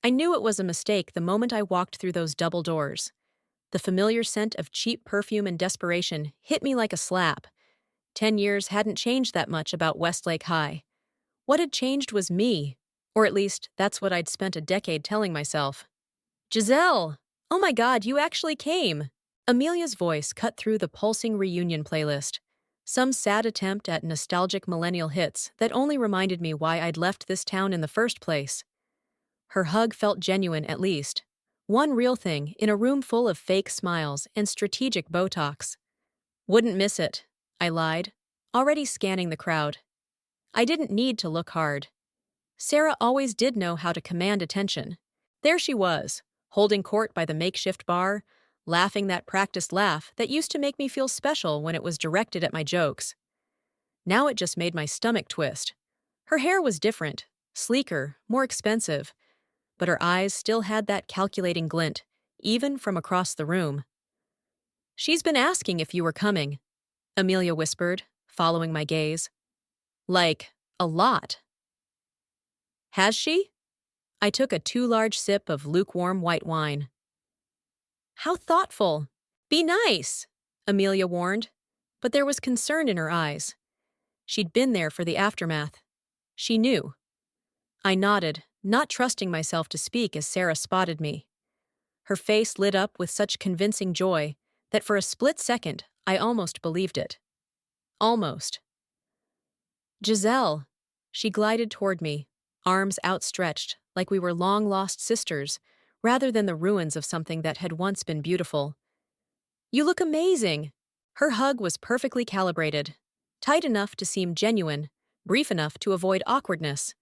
I knew it was a mistake the moment I walked through those double doors. The familiar scent of cheap perfume and desperation hit me like a slap. 10 years hadn't changed that much about Westlake High. What had changed was me, or at least that's what I'd spent a decade telling myself. Giselle! Oh my god, you actually came! Amelia's voice cut through the pulsing reunion playlist. Some sad attempt at nostalgic millennial hits that only reminded me why I'd left this town in the first place. Her hug felt genuine at least. One real thing in a room full of fake smiles and strategic Botox. Wouldn't miss it, I lied, already scanning the crowd. I didn't need to look hard. Sarah always did know how to command attention. There she was, holding court by the makeshift bar, laughing that practiced laugh that used to make me feel special when it was directed at my jokes. Now it just made my stomach twist. Her hair was different, sleeker, more expensive, but her eyes still had that calculating glint, even from across the room. "She's been asking if you were coming," Amelia whispered, following my gaze. "Like, a lot." "Has she?" I took a too large sip of lukewarm white wine. "How thoughtful! Be nice," Amelia warned, but there was concern in her eyes. She'd been there for the aftermath. She knew. I nodded, not trusting myself to speak as Sarah spotted me. Her face lit up with such convincing joy that for a split second I almost believed it. Almost. "Giselle." She glided toward me, arms outstretched like we were long-lost sisters, rather than the ruins of something that had once been beautiful. "You look amazing!" Her hug was perfectly calibrated, tight enough to seem genuine, brief enough to avoid awkwardness.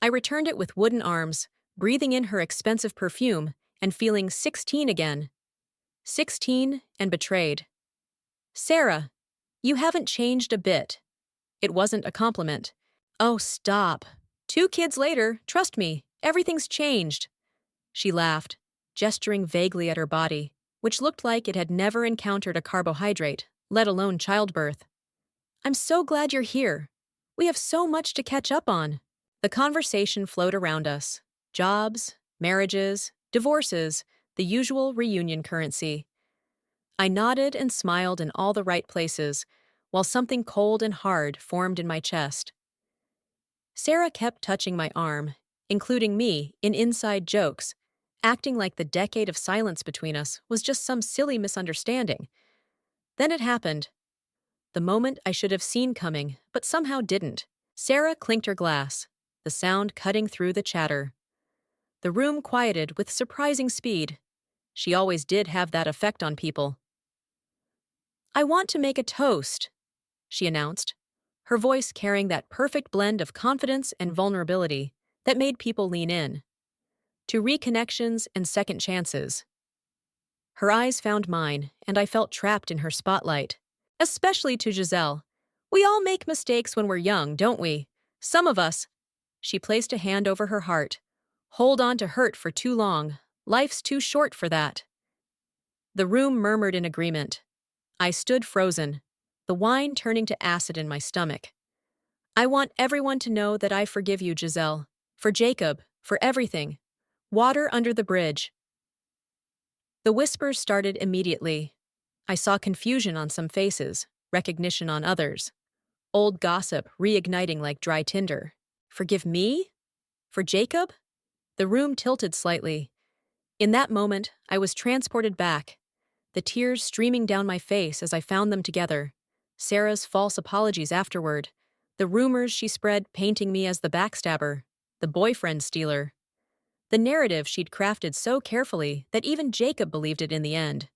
I returned it with wooden arms, breathing in her expensive perfume and feeling 16 again. 16 and betrayed. "Sarah, you haven't changed a bit." It wasn't a compliment. "Oh, stop. 2 kids later, trust me, everything's changed." She laughed, gesturing vaguely at her body, which looked like it had never encountered a carbohydrate, let alone childbirth. "I'm so glad you're here. We have so much to catch up on." The conversation flowed around us. Jobs, marriages, divorces, the usual reunion currency. I nodded and smiled in all the right places, while something cold and hard formed in my chest. Sarah kept touching my arm, including me in inside jokes, acting like the decade of silence between us was just some silly misunderstanding. Then it happened. The moment I should have seen coming, but somehow didn't. Sarah clinked her glass, the sound cutting through the chatter. The room quieted with surprising speed. She always did have that effect on people. "I want to make a toast," she announced, her voice carrying that perfect blend of confidence and vulnerability that made people lean in. "To reconnections and second chances." Her eyes found mine, and I felt trapped in her spotlight. "Especially to Giselle. We all make mistakes when we're young, don't we? Some of us." She placed a hand over her heart. "Hold on to hurt for too long. Life's too short for that." The room murmured in agreement. I stood frozen, the wine turning to acid in my stomach. "I want everyone to know that I forgive you, Giselle. For Jacob, for everything. Water under the bridge." The whispers started immediately. I saw confusion on some faces, recognition on others. Old gossip reigniting like dry tinder. "Forgive me? For Jacob?" The room tilted slightly. In that moment, I was transported back, the tears streaming down my face as I found them together. Sarah's false apologies afterward, the rumors she spread painting me as the backstabber, the boyfriend stealer. The narrative she'd crafted so carefully that even Jacob believed it in the end.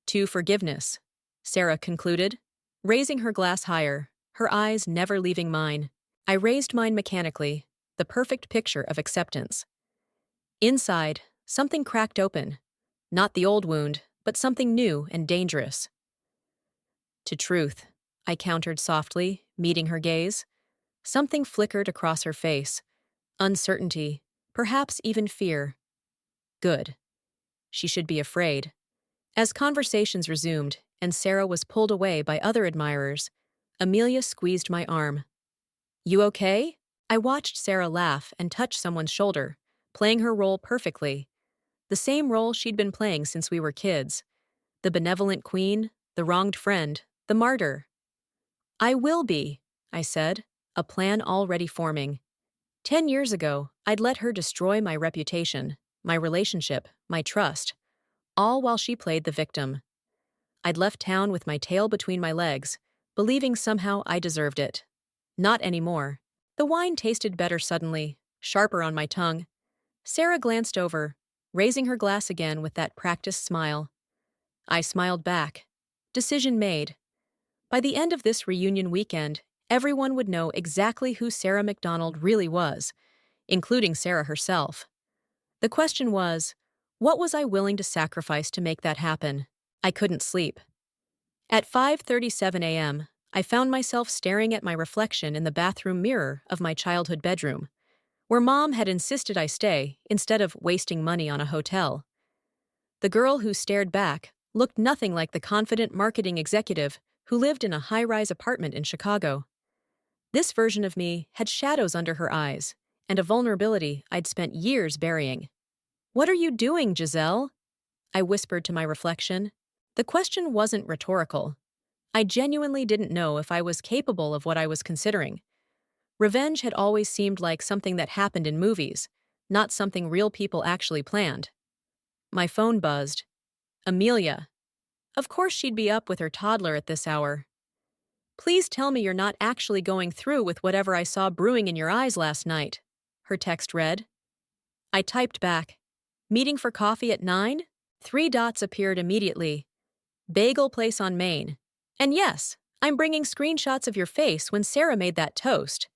"To forgiveness," Sarah concluded, raising her glass higher, her eyes never leaving mine. I raised mine mechanically, the perfect picture of acceptance. Inside, something cracked open. Not the old wound, but something new and dangerous. "To truth," I countered softly, meeting her gaze. Something flickered across her face. Uncertainty, perhaps even fear. Good. She should be afraid. As conversations resumed and Sarah was pulled away by other admirers, Amelia squeezed my arm. "You okay?" I watched Sarah laugh and touch someone's shoulder, playing her role perfectly. The same role she'd been playing since we were kids. The benevolent queen, the wronged friend, the martyr. I will be, I said, a plan already forming. 10 years ago, I'd let her destroy my reputation, my relationship, my trust, all while she played the victim. I'd left town with my tail between my legs, believing somehow I deserved it. Not anymore. The wine tasted better suddenly, sharper on my tongue. Sarah glanced over, raising her glass again with that practiced smile. I smiled back. Decision made. By the end of this reunion weekend, everyone would know exactly who Sarah McDonald really was, including Sarah herself. The question was, what was I willing to sacrifice to make that happen? I couldn't sleep. At 5:37 a.m., I found myself staring at my reflection in the bathroom mirror of my childhood bedroom, where Mom had insisted I stay instead of wasting money on a hotel. The girl who stared back looked nothing like the confident marketing executive who lived in a high-rise apartment in Chicago. This version of me had shadows under her eyes and a vulnerability I'd spent years burying. "What are you doing, Giselle?" I whispered to my reflection. The question wasn't rhetorical. I genuinely didn't know if I was capable of what I was considering. Revenge had always seemed like something that happened in movies, not something real people actually planned. My phone buzzed. Amelia. Of course she'd be up with her toddler at this hour. "Please tell me you're not actually going through with whatever I saw brewing in your eyes last night," her text read. I typed back. "Meeting for coffee at 9? 3 dots appeared immediately. Bagel place on Main. And yes, I'm bringing screenshots of your face when Sarah made that toast,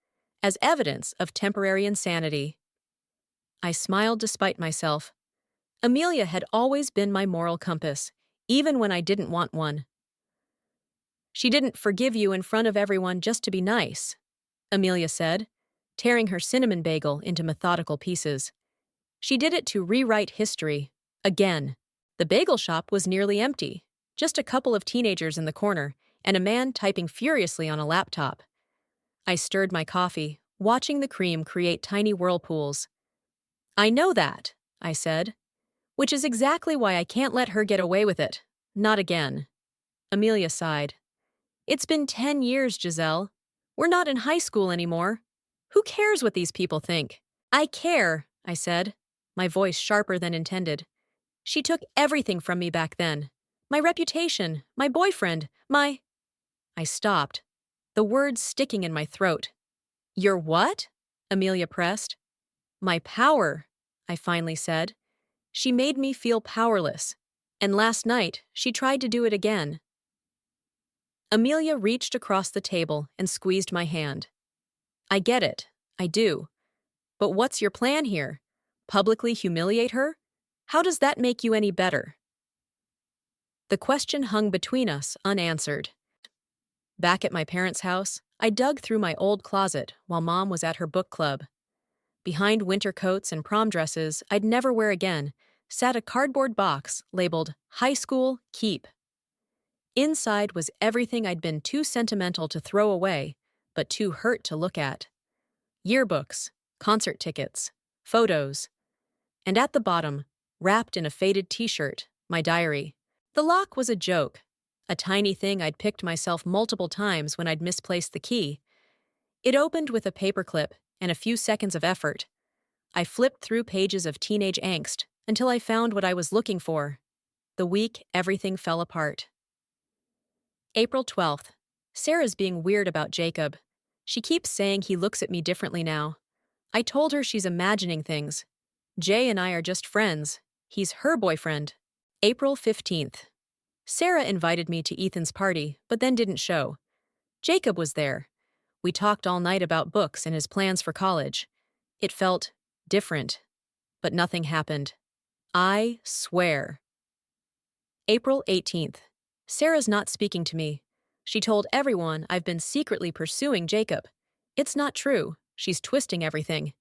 as evidence of temporary insanity." I smiled despite myself. Amelia had always been my moral compass, even when I didn't want one. "She didn't forgive you in front of everyone just to be nice," Amelia said, tearing her cinnamon bagel into methodical pieces. "She did it to rewrite history. Again." The bagel shop was nearly empty, just a couple of teenagers in the corner and a man typing furiously on a laptop. I stirred my coffee, watching the cream create tiny whirlpools. "I know that," I said, "which is exactly why I can't let her get away with it. Not again." Amelia sighed. "It's been 10 years, Giselle. We're not in high school anymore. Who cares what these people think?" "I care," I said, my voice sharper than intended. "She took everything from me back then. My reputation, my boyfriend, my—" I stopped, the words sticking in my throat. "Your what?" Amelia pressed. "My power," I finally said. "She made me feel powerless. And last night, she tried to do it again." Amelia reached across the table and squeezed my hand. "I get it. I do. But what's your plan here? Publicly humiliate her? How does that make you any better?" The question hung between us, unanswered. Back at my parents' house, I dug through my old closet while Mom was at her book club. Behind winter coats and prom dresses I'd never wear again sat a cardboard box labeled "High School Keep." Inside was everything I'd been too sentimental to throw away, but too hurt to look at. Yearbooks, concert tickets, photos. And at the bottom, wrapped in a faded t-shirt, my diary. The lock was a joke, a tiny thing I'd picked myself multiple times when I'd misplaced the key. It opened with a paperclip and a few seconds of effort. I flipped through pages of teenage angst until I found what I was looking for. The week everything fell apart. April 12th. Sarah's being weird about Jacob. She keeps saying he looks at me differently now. I told her she's imagining things. Jay and I are just friends. He's her boyfriend. April 15th. Sarah invited me to Ethan's party, but then didn't show. Jacob was there. We talked all night about books and his plans for college. It felt different, but nothing happened. I swear. April 18th. Sarah's not speaking to me. She told everyone I've been secretly pursuing Jacob. It's not true. She's twisting everything.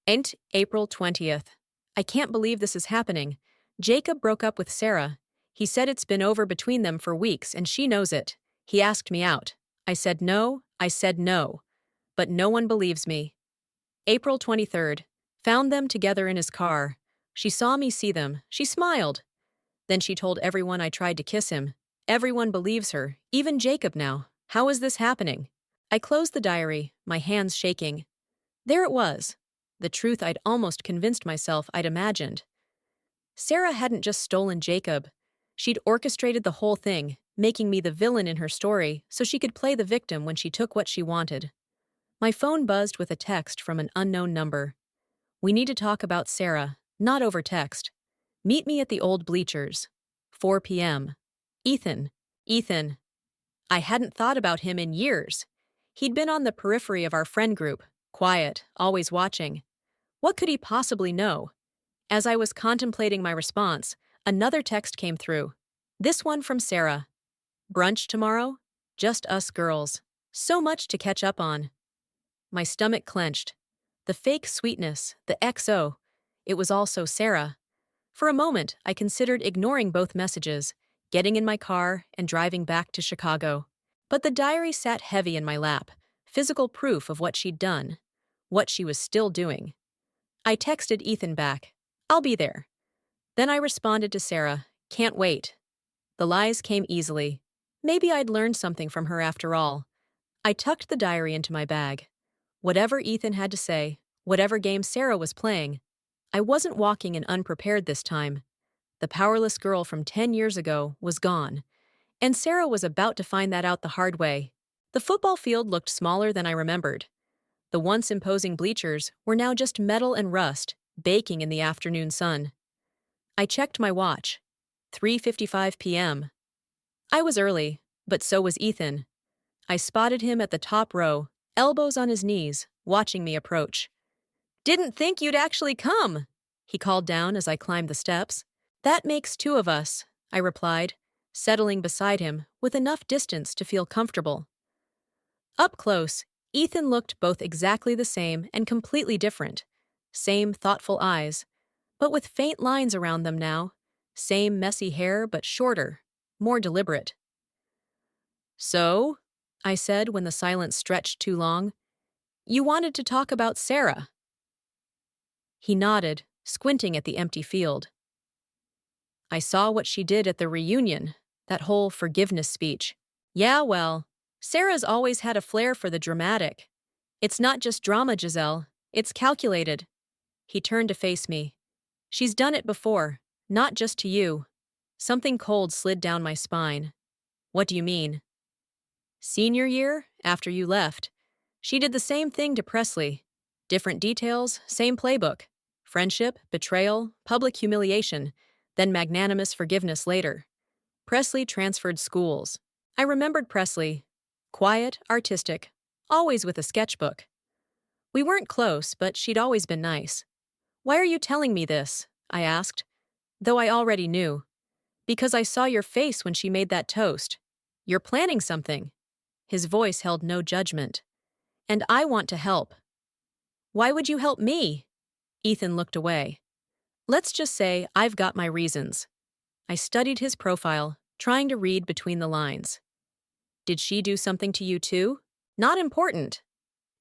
And April 20th. I can't believe this is happening. Jacob broke up with Sarah. He said it's been over between them for weeks and she knows it. He asked me out. I said no. But no one believes me. April 23rd. Found them together in his car. She saw me see them. She smiled. Then she told everyone I tried to kiss him. Everyone believes her, even Jacob now. How is this happening? I closed the diary, my hands shaking. There it was. The truth I'd almost convinced myself I'd imagined. Sarah hadn't just stolen Jacob. She'd orchestrated the whole thing, making me the villain in her story so she could play the victim when she took what she wanted. My phone buzzed with a text from an unknown number. We need to talk about Sarah, not over text. Meet me at the old bleachers. 4 p.m. Ethan. Ethan. I hadn't thought about him in years. He'd been on the periphery of our friend group, quiet, always watching. What could he possibly know? As I was contemplating my response, another text came through. This one from Sarah. Brunch tomorrow? Just us girls. So much to catch up on. My stomach clenched. The fake sweetness, the XO. It was also Sarah. For a moment, I considered ignoring both messages, getting in my car and driving back to Chicago. But the diary sat heavy in my lap, physical proof of what she'd done, what she was still doing. I texted Ethan back. I'll be there. Then I responded to Sarah, can't wait. The lies came easily. Maybe I'd learned something from her after all. I tucked the diary into my bag. Whatever Ethan had to say, whatever game Sarah was playing, I wasn't walking in unprepared this time. The powerless girl from 10 years ago was gone, and Sarah was about to find that out the hard way. The football field looked smaller than I remembered. The once imposing bleachers were now just metal and rust, baking in the afternoon sun. I checked my watch. 3:55 p.m. I was early, but so was Ethan. I spotted him at the top row, elbows on his knees, watching me approach. Didn't think you'd actually come, he called down as I climbed the steps. That makes two of us, I replied, settling beside him with enough distance to feel comfortable. Up close, Ethan looked both exactly the same and completely different. Same thoughtful eyes, but with faint lines around them now. Same messy hair, but shorter, more deliberate. So, I said when the silence stretched too long, you wanted to talk about Sarah. He nodded, squinting at the empty field. I saw what she did at the reunion, that whole forgiveness speech. Yeah, well, Sarah's always had a flair for the dramatic. It's not just drama, Giselle. It's calculated. He turned to face me. She's done it before, not just to you. Something cold slid down my spine. What do you mean? Senior year, after you left, she did the same thing to Presley. Different details, same playbook. Friendship, betrayal, public humiliation, then magnanimous forgiveness later. Presley transferred schools. I remembered Presley. Quiet, artistic, always with a sketchbook. We weren't close, but she'd always been nice. Why are you telling me this? I asked, though I already knew. Because I saw your face when she made that toast. You're planning something. His voice held no judgment. And I want to help. Why would you help me? Ethan looked away. Let's just say I've got my reasons. I studied his profile, trying to read between the lines. Did she do something to you too? Not important.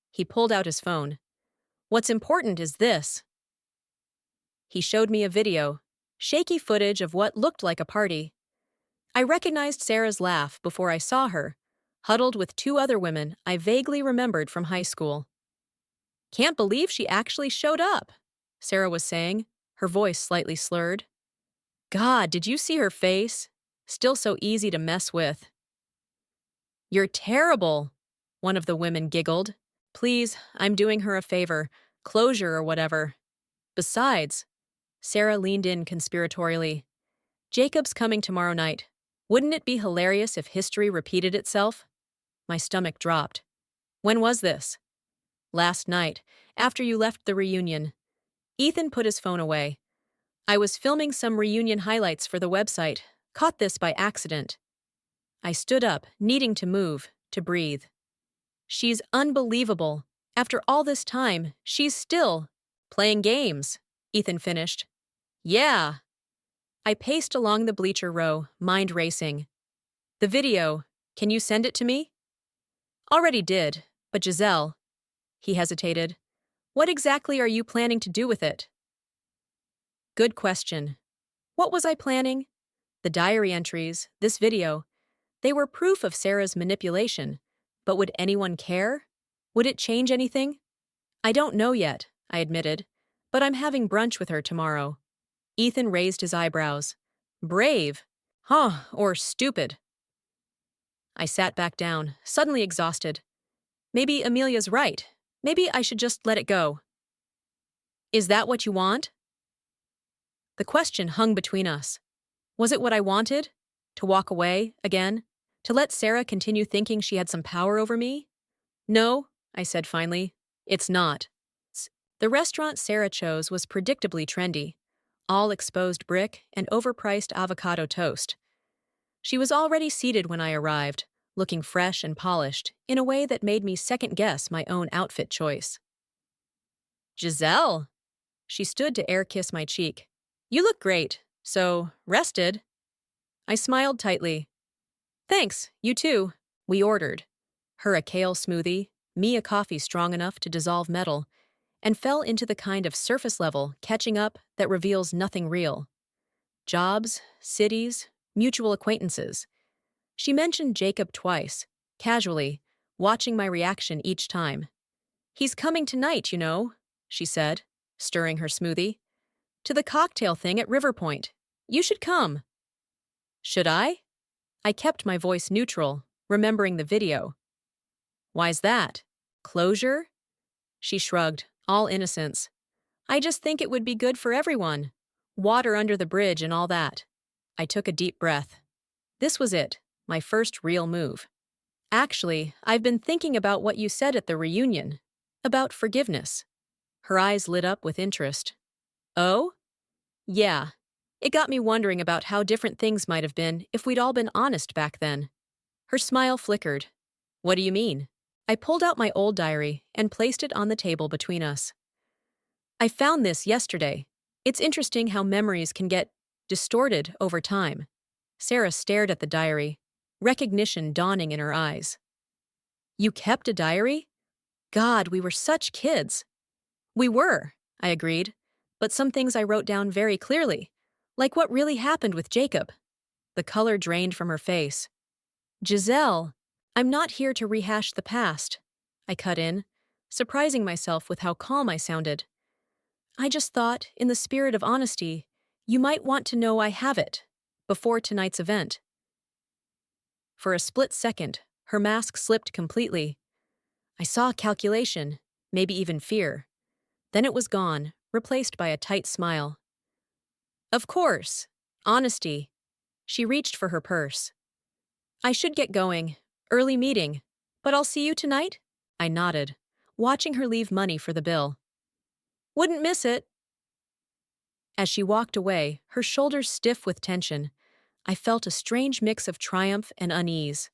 He pulled out his phone. What's important is this. He showed me a video, shaky footage of what looked like a party. I recognized Sarah's laugh before I saw her, huddled with two other women I vaguely remembered from high school. Can't believe she actually showed up, Sarah was saying, her voice slightly slurred. God, did you see her face? Still so easy to mess with. You're terrible, one of the women giggled. Please, I'm doing her a favor, closure or whatever. Besides, Sarah leaned in conspiratorially. Jacob's coming tomorrow night. Wouldn't it be hilarious if history repeated itself? My stomach dropped. When was this? Last night, after you left the reunion. Ethan put his phone away. I was filming some reunion highlights for the website, caught this by accident. I stood up, needing to move, to breathe. She's unbelievable. After all this time, she's still playing games, Ethan finished. Yeah. I paced along the bleacher row, mind racing. The video, can you send it to me? Already did, but Giselle. He hesitated. What exactly are you planning to do with it? Good question. What was I planning? The diary entries, this video, they were proof of Sarah's manipulation. But would anyone care? Would it change anything? I don't know yet, I admitted, but I'm having brunch with her tomorrow. Ethan raised his eyebrows. Brave? Huh, or stupid. I sat back down, suddenly exhausted. Maybe Amelia's right. Maybe I should just let it go. Is that what you want? The question hung between us. Was it what I wanted? To walk away, again? To let Sarah continue thinking she had some power over me? No, I said finally. It's not. The restaurant Sarah chose was predictably trendy. All exposed brick and overpriced avocado toast. She was already seated when I arrived, looking fresh and polished, in a way that made me second-guess my own outfit choice. Giselle! She stood to air-kiss my cheek. You look great. So, rested? I smiled tightly. Thanks, you too. We ordered. Her a kale smoothie, me a coffee strong enough to dissolve metal, and fell into the kind of surface-level catching up that reveals nothing real. Jobs, cities, mutual acquaintances. She mentioned Jacob twice, casually, watching my reaction each time. He's coming tonight, you know, she said, stirring her smoothie. To the cocktail thing at River Point. You should come. Should I? I kept my voice neutral, remembering the video. Why's that? Closure? She shrugged, all innocence. I just think it would be good for everyone. Water under the bridge and all that. I took a deep breath. This was it, my first real move. Actually, I've been thinking about what you said at the reunion. About forgiveness. Her eyes lit up with interest. Oh? Yeah. It got me wondering about how different things might have been if we'd all been honest back then. Her smile flickered. What do you mean? I pulled out my old diary and placed it on the table between us. I found this yesterday. It's interesting how memories can get distorted over time. Sarah stared at the diary, recognition dawning in her eyes. You kept a diary? God, we were such kids. We were, I agreed, but some things I wrote down very clearly, like what really happened with Jacob. The color drained from her face. Giselle, I'm not here to rehash the past, I cut in, surprising myself with how calm I sounded. I just thought, in the spirit of honesty, you might want to know I have it, before tonight's event. For a split second, her mask slipped completely. I saw calculation, maybe even fear. Then it was gone, replaced by a tight smile. Of course. Honesty. She reached for her purse. I should get going. Early meeting. But I'll see you tonight? I nodded, watching her leave money for the bill. Wouldn't miss it. As she walked away, her shoulders stiff with tension, I felt a strange mix of triumph and unease.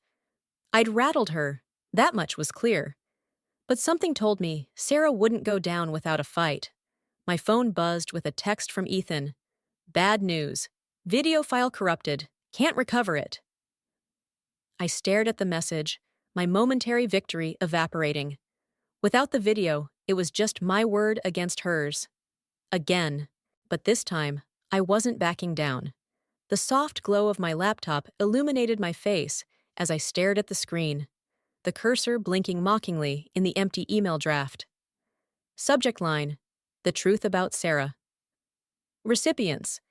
I'd rattled her, that much was clear. But something told me Sarah wouldn't go down without a fight. My phone buzzed with a text from Ethan. Bad news. Video file corrupted. Can't recover it. I stared at the message, my momentary victory evaporating. Without the video, it was just my word against hers. Again. But this time, I wasn't backing down. The soft glow of my laptop illuminated my face as I stared at the screen, the cursor blinking mockingly in the empty email draft. Subject line: The truth about Sarah. Recipients: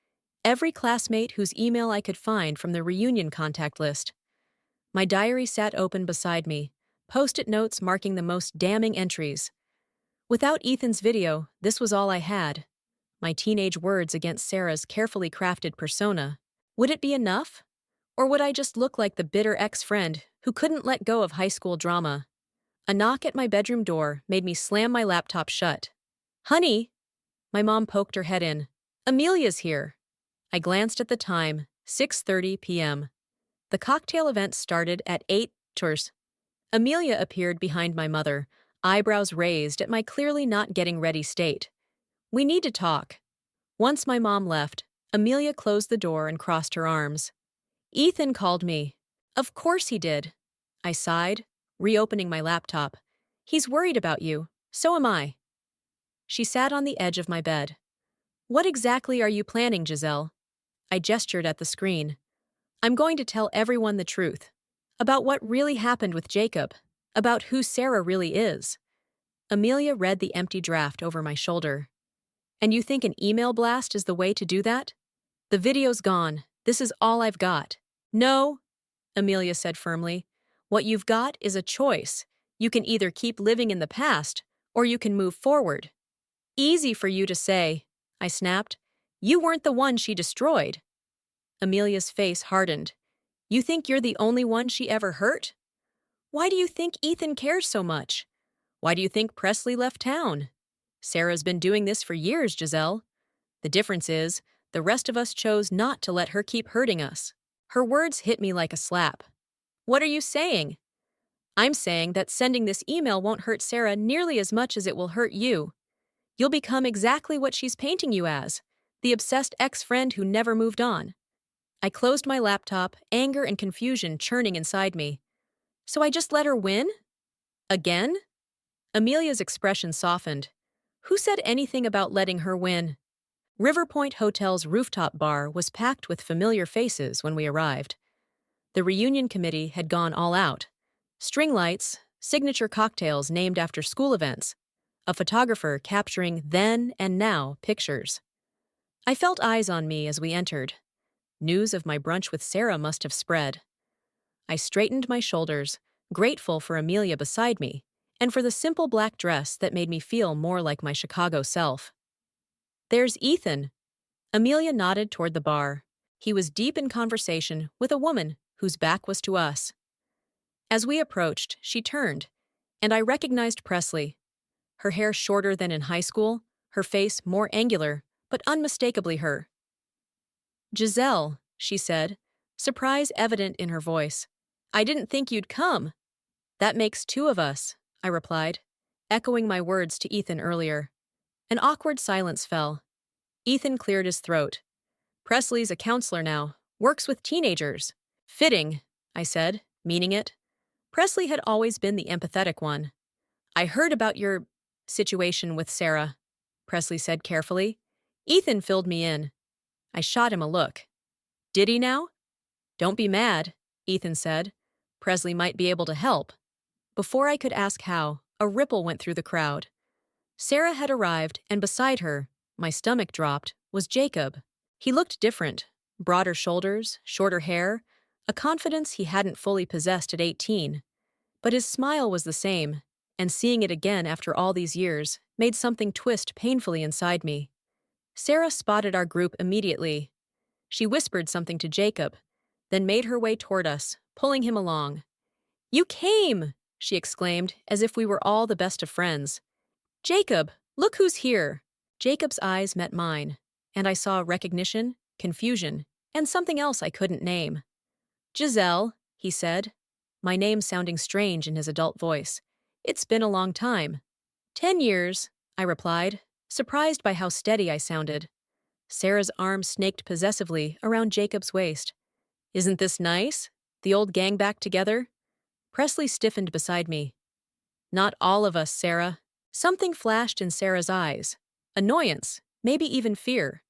every classmate whose email I could find from the reunion contact list. My diary sat open beside me, post-it notes marking the most damning entries. Without Ethan's video, this was all I had. My teenage words against Sarah's carefully crafted persona. Would it be enough? Or would I just look like the bitter ex-friend who couldn't let go of high school drama? A knock at my bedroom door made me slam my laptop shut. Honey! My mom poked her head in. Amelia's here. I glanced at the time, 6:30 p.m. The cocktail event started at 8 tours. Amelia appeared behind my mother, eyebrows raised at my clearly not getting ready state. We need to talk. Once my mom left, Amelia closed the door and crossed her arms. Ethan called me. Of course he did. I sighed, reopening my laptop. He's worried about you. So am I. She sat on the edge of my bed. What exactly are you planning, Giselle? I gestured at the screen. I'm going to tell everyone the truth. About what really happened with Jacob. About who Sarah really is. Amelia read the empty draft over my shoulder. And you think an email blast is the way to do that? The video's gone. This is all I've got. No, Amelia said firmly. What you've got is a choice. You can either keep living in the past, or you can move forward. Easy for you to say, I snapped. You weren't the one she destroyed. Amelia's face hardened. You think you're the only one she ever hurt? Why do you think Ethan cares so much? Why do you think Presley left town? Sarah's been doing this for years, Giselle. The difference is, the rest of us chose not to let her keep hurting us. Her words hit me like a slap. What are you saying? I'm saying that sending this email won't hurt Sarah nearly as much as it will hurt you. You'll become exactly what she's painting you as, the obsessed ex-friend who never moved on. I closed my laptop, anger and confusion churning inside me. So I just let her win? Again? Amelia's expression softened. Who said anything about letting her win? Riverpoint Hotel's rooftop bar was packed with familiar faces when we arrived. The reunion committee had gone all out. String lights, signature cocktails named after school events, a photographer capturing then and now pictures. I felt eyes on me as we entered. News of my brunch with Sarah must have spread. I straightened my shoulders, grateful for Amelia beside me, and for the simple black dress that made me feel more like my Chicago self. There's Ethan. Amelia nodded toward the bar. He was deep in conversation with a woman whose back was to us. As we approached, she turned, and I recognized Presley. Her hair shorter than in high school, her face more angular, but unmistakably her. Giselle, she said, surprise evident in her voice. I didn't think you'd come. That makes two of us, I replied, echoing my words to Ethan earlier. An awkward silence fell. Ethan cleared his throat. Presley's a counselor now, works with teenagers. Fitting, I said, meaning it. Presley had always been the empathetic one. I heard about your situation with Sarah, Presley said carefully. Ethan filled me in. I shot him a look. Did he now? Don't be mad, Ethan said. Presley might be able to help. Before I could ask how, a ripple went through the crowd. Sarah had arrived, and beside her, my stomach dropped, was Jacob. He looked different. Broader shoulders, shorter hair, a confidence he hadn't fully possessed at 18. But his smile was the same, and seeing it again after all these years made something twist painfully inside me. Sarah spotted our group immediately. She whispered something to Jacob, then made her way toward us, pulling him along. You came, she exclaimed, as if we were all the best of friends. Jacob, look who's here. Jacob's eyes met mine, and I saw recognition, confusion, and something else I couldn't name. Giselle, he said, my name sounding strange in his adult voice. It's been a long time. 10 years, I replied, surprised by how steady I sounded. Sarah's arm snaked possessively around Jacob's waist. Isn't this nice? The old gang back together? Presley stiffened beside me. Not all of us, Sarah. Something flashed in Sarah's eyes. Annoyance, maybe even fear.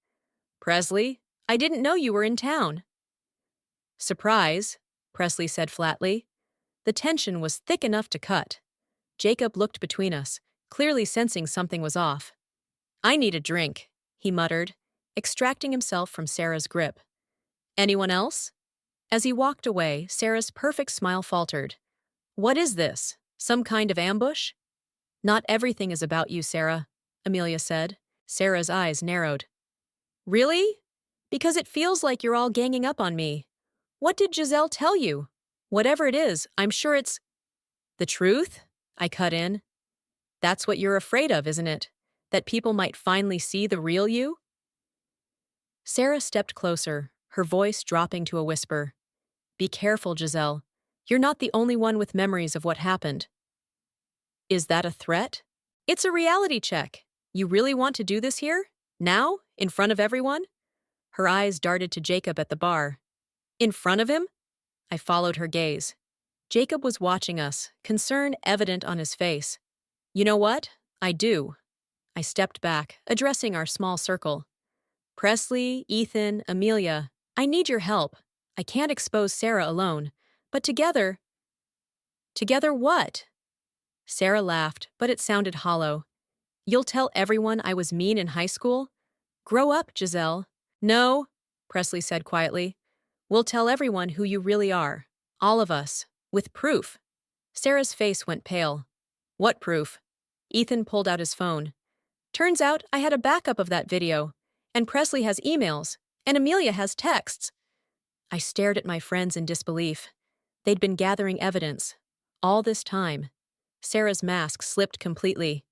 Presley, I didn't know you were in town. Surprise, Presley said flatly. The tension was thick enough to cut. Jacob looked between us, clearly sensing something was off. I need a drink, he muttered, extracting himself from Sarah's grip. Anyone else? As he walked away, Sarah's perfect smile faltered. What is this? Some kind of ambush? Not everything is about you, Sarah, Amelia said. Sarah's eyes narrowed. Really? Because it feels like you're all ganging up on me. What did Giselle tell you? Whatever it is, I'm sure it's… The truth? I cut in. That's what you're afraid of, isn't it? That people might finally see the real you? Sarah stepped closer, her voice dropping to a whisper. Be careful, Giselle. You're not the only one with memories of what happened. Is that a threat? It's a reality check. You really want to do this here? Now? In front of everyone? Her eyes darted to Jacob at the bar. In front of him? I followed her gaze. Jacob was watching us, concern evident on his face. You know what? I do. I stepped back, addressing our small circle. Presley, Ethan, Amelia, I need your help. I can't expose Sarah alone. But together. Together what? Sarah laughed, but it sounded hollow. You'll tell everyone I was mean in high school? Grow up, Giselle. No, Presley said quietly. We'll tell everyone who you really are. All of us. With proof. Sarah's face went pale. What proof? Ethan pulled out his phone. Turns out I had a backup of that video. And Presley has emails. And Amelia has texts. I stared at my friends in disbelief. They'd been gathering evidence. All this time. Sarah's mask slipped completely.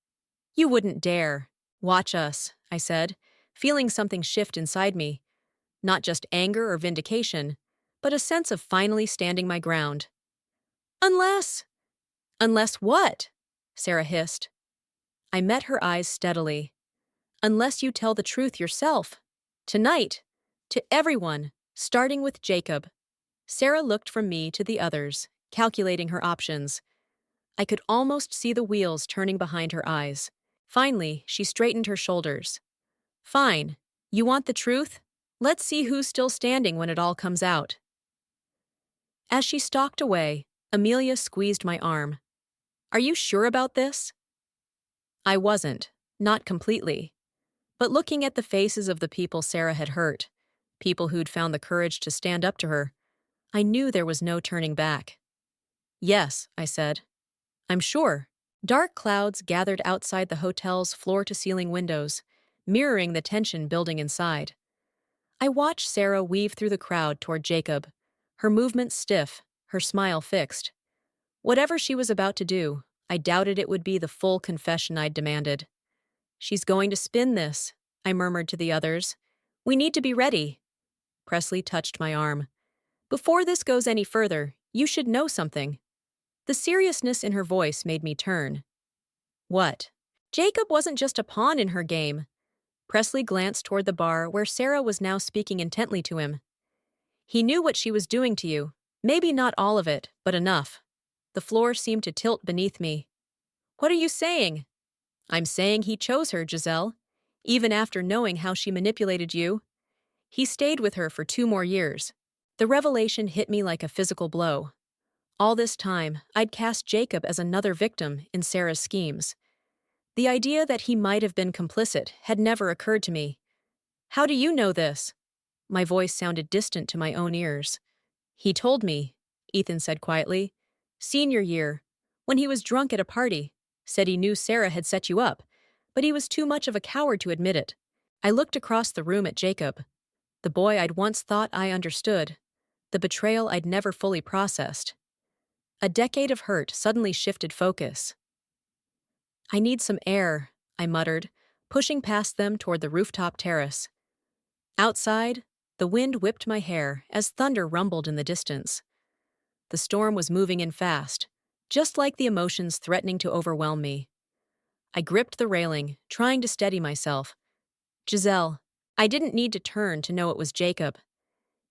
You wouldn't dare. Watch us, I said, feeling something shift inside me. Not just anger or vindication, but a sense of finally standing my ground. Unless. Unless what? Sarah hissed. I met her eyes steadily. Unless you tell the truth yourself. Tonight. To everyone, starting with Jacob. Sarah looked from me to the others, calculating her options. I could almost see the wheels turning behind her eyes. Finally, she straightened her shoulders. Fine. You want the truth? Let's see who's still standing when it all comes out. As she stalked away, Amelia squeezed my arm. Are you sure about this? I wasn't. Not completely. But looking at the faces of the people Sarah had hurt, people who'd found the courage to stand up to her, I knew there was no turning back. Yes, I said. I'm sure. Dark clouds gathered outside the hotel's floor-to-ceiling windows, mirroring the tension building inside. I watched Sarah weave through the crowd toward Jacob, her movements stiff, her smile fixed. Whatever she was about to do, I doubted it would be the full confession I'd demanded. She's going to spin this, I murmured to the others. We need to be ready. Presley touched my arm. Before this goes any further, you should know something. The seriousness in her voice made me turn. What? Jacob wasn't just a pawn in her game. Presley glanced toward the bar where Sarah was now speaking intently to him. He knew what she was doing to you. Maybe not all of it, but enough. The floor seemed to tilt beneath me. What are you saying? I'm saying he chose her, Giselle. Even after knowing how she manipulated you. He stayed with her for 2 more years. The revelation hit me like a physical blow. All this time, I'd cast Jacob as another victim in Sarah's schemes. The idea that he might have been complicit had never occurred to me. How do you know this? My voice sounded distant to my own ears. He told me, Ethan said quietly. Senior year, when he was drunk at a party, said he knew Sarah had set you up, but he was too much of a coward to admit it. I looked across the room at Jacob, the boy I'd once thought I understood, the betrayal I'd never fully processed. A decade of hurt suddenly shifted focus. I need some air, I muttered, pushing past them toward the rooftop terrace. Outside, the wind whipped my hair as thunder rumbled in the distance. The storm was moving in fast, just like the emotions threatening to overwhelm me. I gripped the railing, trying to steady myself. Giselle, I didn't need to turn to know it was Jacob.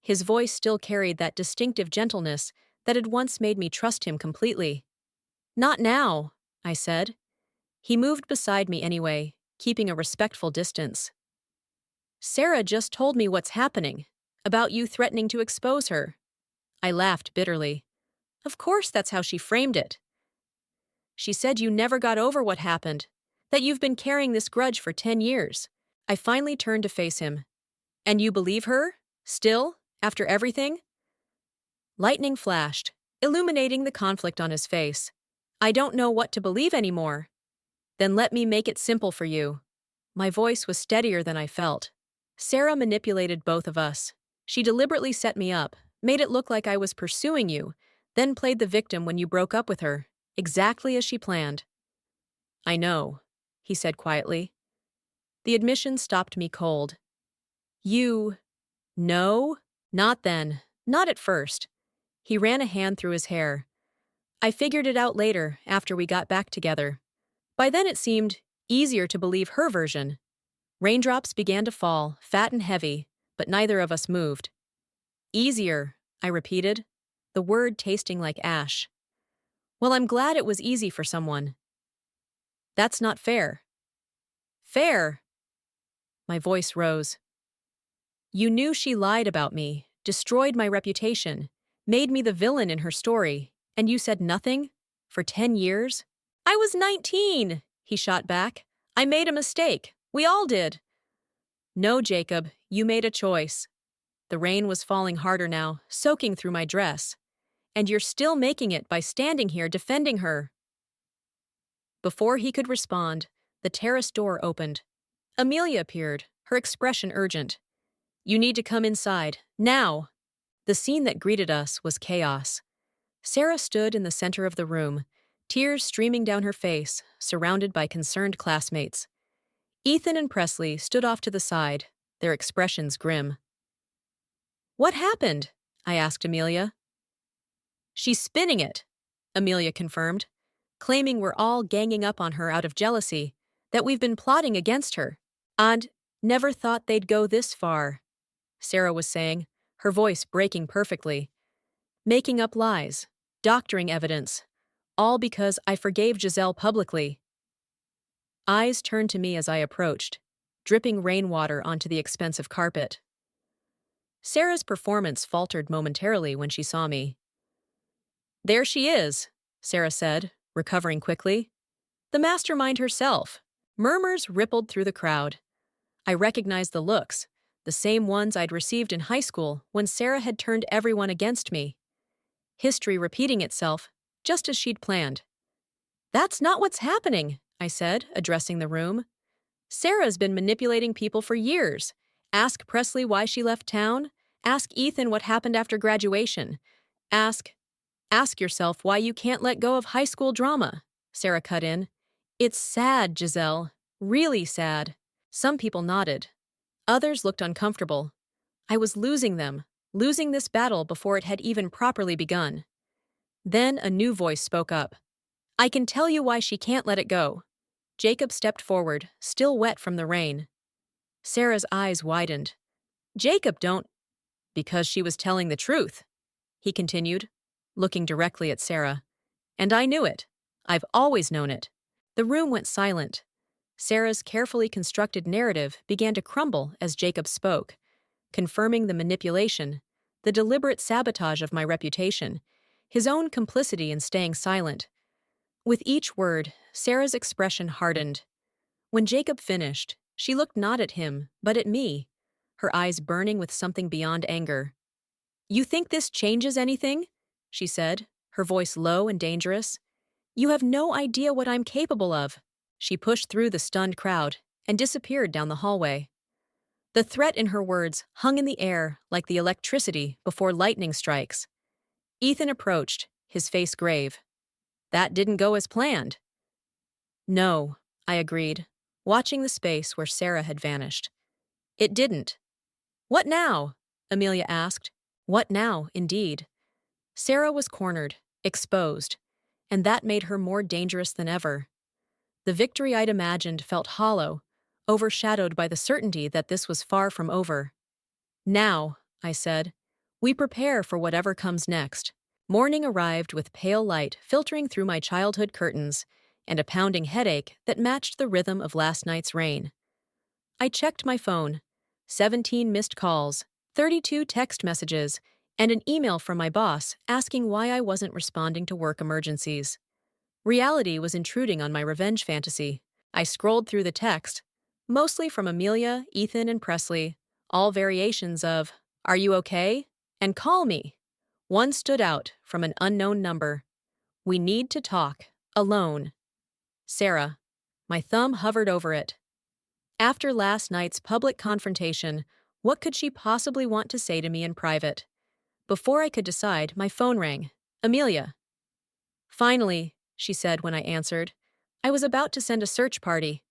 His voice still carried that distinctive gentleness that had once made me trust him completely. Not now, I said. He moved beside me anyway, keeping a respectful distance. Sarah just told me what's happening, about you threatening to expose her. I laughed bitterly. Of course that's how she framed it. She said you never got over what happened, that you've been carrying this grudge for 10 years. I finally turned to face him. And you believe her? Still? After everything? Lightning flashed, illuminating the conflict on his face. I don't know what to believe anymore. Then let me make it simple for you. My voice was steadier than I felt. Sarah manipulated both of us. She deliberately set me up, made it look like I was pursuing you, then played the victim when you broke up with her, exactly as she planned. I know, he said quietly. The admission stopped me cold. You... No? Not then. Not at first. He ran a hand through his hair. I figured it out later, after we got back together. By then it seemed easier to believe her version. Raindrops began to fall, fat and heavy, but neither of us moved. Easier, I repeated, the word tasting like ash. Well, I'm glad it was easy for someone. That's not fair. Fair. My voice rose. You knew she lied about me, destroyed my reputation, made me the villain in her story, and you said nothing? For 10 years? I was 19, he shot back. I made a mistake. We all did. No, Jacob, you made a choice. The rain was falling harder now, soaking through my dress. And you're still making it by standing here defending her. Before he could respond, the terrace door opened. Amelia appeared, her expression urgent. You need to come inside, now. The scene that greeted us was chaos. Sarah stood in the center of the room, tears streaming down her face, surrounded by concerned classmates. Ethan and Presley stood off to the side, their expressions grim. What happened? I asked Amelia. She's spinning it, Amelia confirmed, claiming we're all ganging up on her out of jealousy, that we've been plotting against her. I'd never thought they'd go this far, Sarah was saying, her voice breaking perfectly. Making up lies, doctoring evidence, all because I forgave Giselle publicly. Eyes turned to me as I approached, dripping rainwater onto the expensive carpet. Sarah's performance faltered momentarily when she saw me. There she is, Sarah said, recovering quickly. The mastermind herself. Murmurs rippled through the crowd. I recognized the looks, the same ones I'd received in high school when Sarah had turned everyone against me. History repeating itself, just as she'd planned. That's not what's happening, I said, addressing the room. Sarah's been manipulating people for years. Ask Presley why she left town. Ask Ethan what happened after graduation. Ask yourself why you can't let go of high school drama, Sarah cut in. It's sad, Giselle. Really sad. Some people nodded. Others looked uncomfortable. I was losing them, losing this battle before it had even properly begun. Then a new voice spoke up. I can tell you why she can't let it go. Jacob stepped forward, still wet from the rain. Sarah's eyes widened. Jacob, don't. Because she was telling the truth, he continued, looking directly at Sarah. And I knew it. I've always known it. The room went silent. Sarah's carefully constructed narrative began to crumble as Jacob spoke, confirming the manipulation, the deliberate sabotage of my reputation, his own complicity in staying silent. With each word, Sarah's expression hardened. When Jacob finished, she looked not at him, but at me, her eyes burning with something beyond anger. You think this changes anything? She said, her voice low and dangerous. You have no idea what I'm capable of. She pushed through the stunned crowd and disappeared down the hallway. The threat in her words hung in the air like the electricity before lightning strikes. Ethan approached, his face grave. That didn't go as planned. No, I agreed, watching the space where Sarah had vanished. It didn't. What now? Amelia asked. What now, indeed? Sarah was cornered, exposed, and that made her more dangerous than ever. The victory I'd imagined felt hollow, overshadowed by the certainty that this was far from over. Now, I said, we prepare for whatever comes next. Morning arrived with pale light filtering through my childhood curtains and a pounding headache that matched the rhythm of last night's rain. I checked my phone. 17 missed calls, 32 text messages, and an email from my boss asking why I wasn't responding to work emergencies. Reality was intruding on my revenge fantasy. I scrolled through the text, mostly from Amelia, Ethan, and Presley, all variations of, "Are you okay?" and "Call me." One stood out from an unknown number. "We need to talk. Alone. Sarah." My thumb hovered over it. After last night's public confrontation, what could she possibly want to say to me in private? Before I could decide, my phone rang. Amelia. Finally, she said when I answered. I was about to send a search party.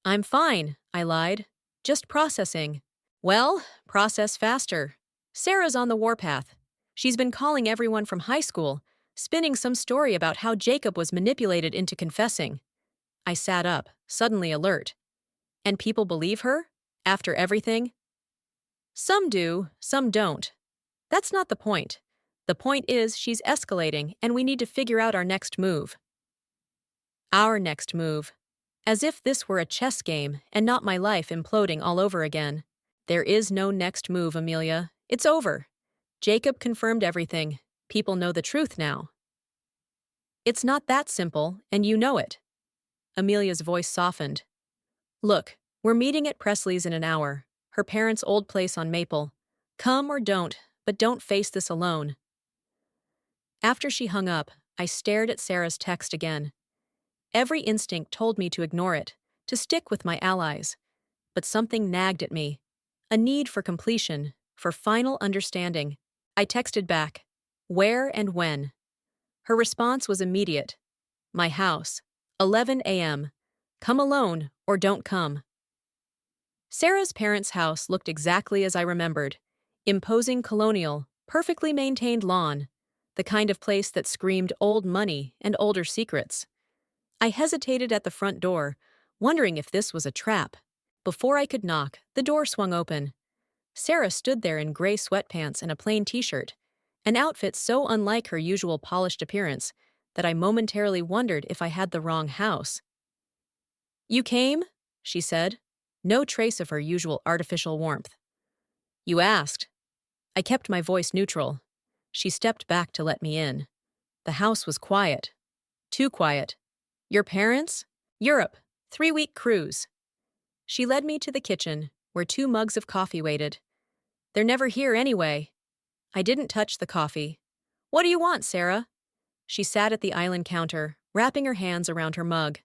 I'm fine, I lied. Just processing. Well, process faster. Sarah's on the warpath. She's been calling everyone from high school, spinning some story about how Jacob was manipulated into confessing. I sat up, suddenly alert. And people believe her? After everything? Some do, some don't. That's not the point. The point is she's escalating and we need to figure out our next move. Our next move. As if this were a chess game and not my life imploding all over again. There is no next move, Amelia. It's over. Jacob confirmed everything. People know the truth now. It's not that simple, and you know it. Amelia's voice softened. Look, we're meeting at Presley's in an hour, her parents' old place on Maple. Come or don't, but don't face this alone. After she hung up, I stared at Sarah's text again. Every instinct told me to ignore it, to stick with my allies. But something nagged at me. A need for completion, for final understanding. I texted back, where and when. Her response was immediate. My house, 11 a.m. Come alone or don't come. Sarah's parents' house looked exactly as I remembered. Imposing colonial, perfectly maintained lawn. The kind of place that screamed old money and older secrets. I hesitated at the front door, wondering if this was a trap. Before I could knock, the door swung open. Sarah stood there in gray sweatpants and a plain t-shirt, an outfit so unlike her usual polished appearance that I momentarily wondered if I had the wrong house. You came? She said, no trace of her usual artificial warmth. You asked. I kept my voice neutral. She stepped back to let me in. The house was quiet. Too quiet. Your parents? Europe, 3-week cruise. She led me to the kitchen, where 2 mugs of coffee waited. They're never here anyway. I didn't touch the coffee. What do you want, Sarah? She sat at the island counter, wrapping her hands around her mug.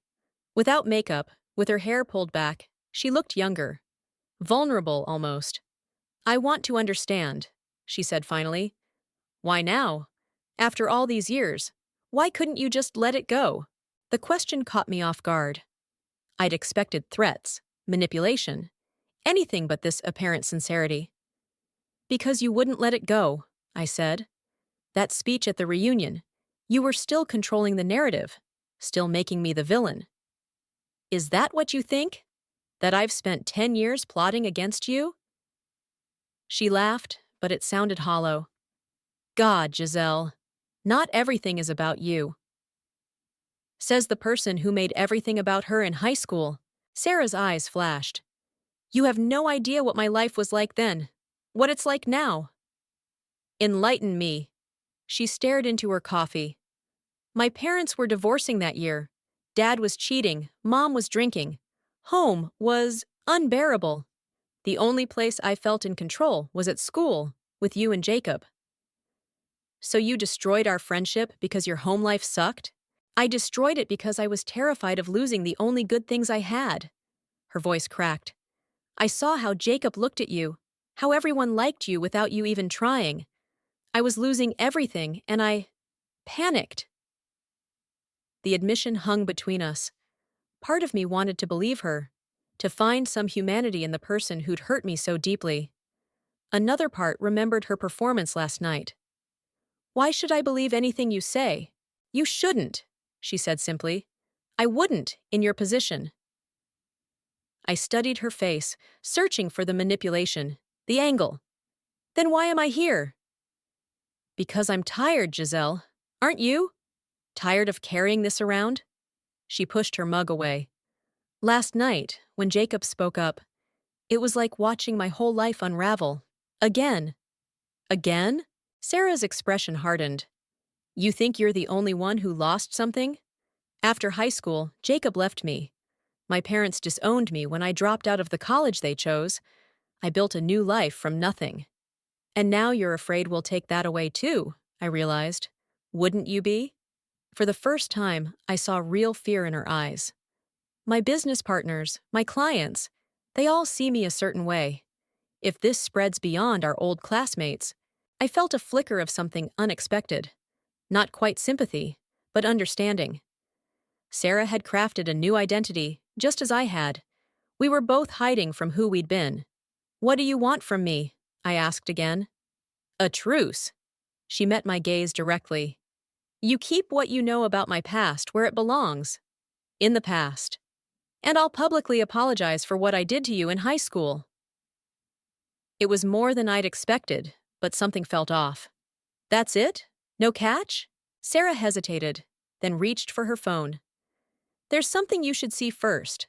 Without makeup, with her hair pulled back, she looked younger. Vulnerable, almost. I want to understand, she said finally. Why now? After all these years, why couldn't you just let it go? The question caught me off guard. I'd expected threats, manipulation, anything but this apparent sincerity. Because you wouldn't let it go, I said. That speech at the reunion, you were still controlling the narrative, still making me the villain. Is that what you think? That I've spent 10 years plotting against you? She laughed, but it sounded hollow. God, Giselle, not everything is about you. Says the person who made everything about her in high school. Sarah's eyes flashed. You have no idea what my life was like then, what it's like now. Enlighten me. She stared into her coffee. My parents were divorcing that year. Dad was cheating, Mom was drinking. Home was unbearable. The only place I felt in control was at school, with you and Jacob. So you destroyed our friendship because your home life sucked? I destroyed it because I was terrified of losing the only good things I had. Her voice cracked. I saw how Jacob looked at you, how everyone liked you without you even trying. I was losing everything, and I panicked. The admission hung between us. Part of me wanted to believe her, to find some humanity in the person who'd hurt me so deeply. Another part remembered her performance last night. Why should I believe anything you say? You shouldn't, she said simply. I wouldn't, in your position. I studied her face, searching for the manipulation, the angle. Then why am I here? Because I'm tired, Giselle. Aren't you? Tired of carrying this around? She pushed her mug away. Last night, when Jacob spoke up, it was like watching my whole life unravel. Again. Again? Sarah's expression hardened. You think you're the only one who lost something? After high school, Jacob left me. My parents disowned me when I dropped out of the college they chose. I built a new life from nothing. And now you're afraid we'll take that away too, I realized. Wouldn't you be? For the first time, I saw real fear in her eyes. My business partners, my clients, they all see me a certain way. If this spreads beyond our old classmates, I felt a flicker of something unexpected. Not quite sympathy, but understanding. Sarah had crafted a new identity, just as I had. We were both hiding from who we'd been. What do you want from me? I asked again. A truce. She met my gaze directly. You keep what you know about my past where it belongs. In the past. And I'll publicly apologize for what I did to you in high school. It was more than I'd expected, but something felt off. That's it? No catch? Sarah hesitated, then reached for her phone. There's something you should see first.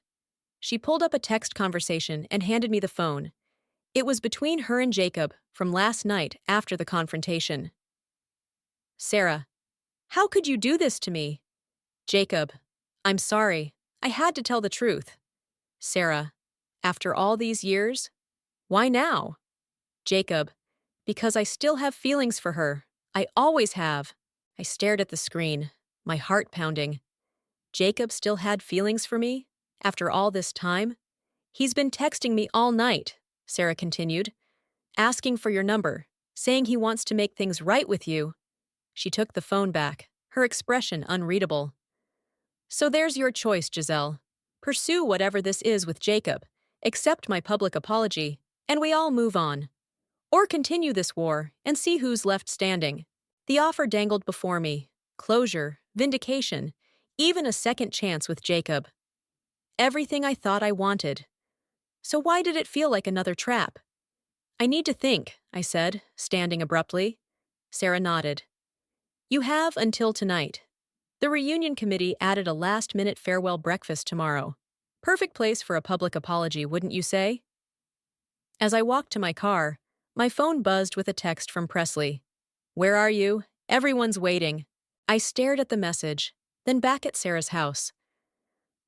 She pulled up a text conversation and handed me the phone. It was between her and Jacob from last night after the confrontation. Sarah, how could you do this to me? Jacob, I'm sorry. I had to tell the truth. Sarah, after all these years? Why now? Jacob, because I still have feelings for her. I always have. I stared at the screen, my heart pounding. Jacob still had feelings for me? After all this time? He's been texting me all night, Sarah continued, asking for your number, saying he wants to make things right with you. She took the phone back, her expression unreadable. So there's your choice, Giselle. Pursue whatever this is with Jacob, accept my public apology, and we all move on. Or continue this war and see who's left standing. The offer dangled before me. Closure, vindication, even a second chance with Jacob. Everything I thought I wanted. So why did it feel like another trap? I need to think, I said, standing abruptly. Sarah nodded. You have until tonight. The reunion committee added a last-minute farewell breakfast tomorrow. Perfect place for a public apology, wouldn't you say? As I walked to my car, my phone buzzed with a text from Presley. Where are you? Everyone's waiting. I stared at the message, then back at Sarah's house.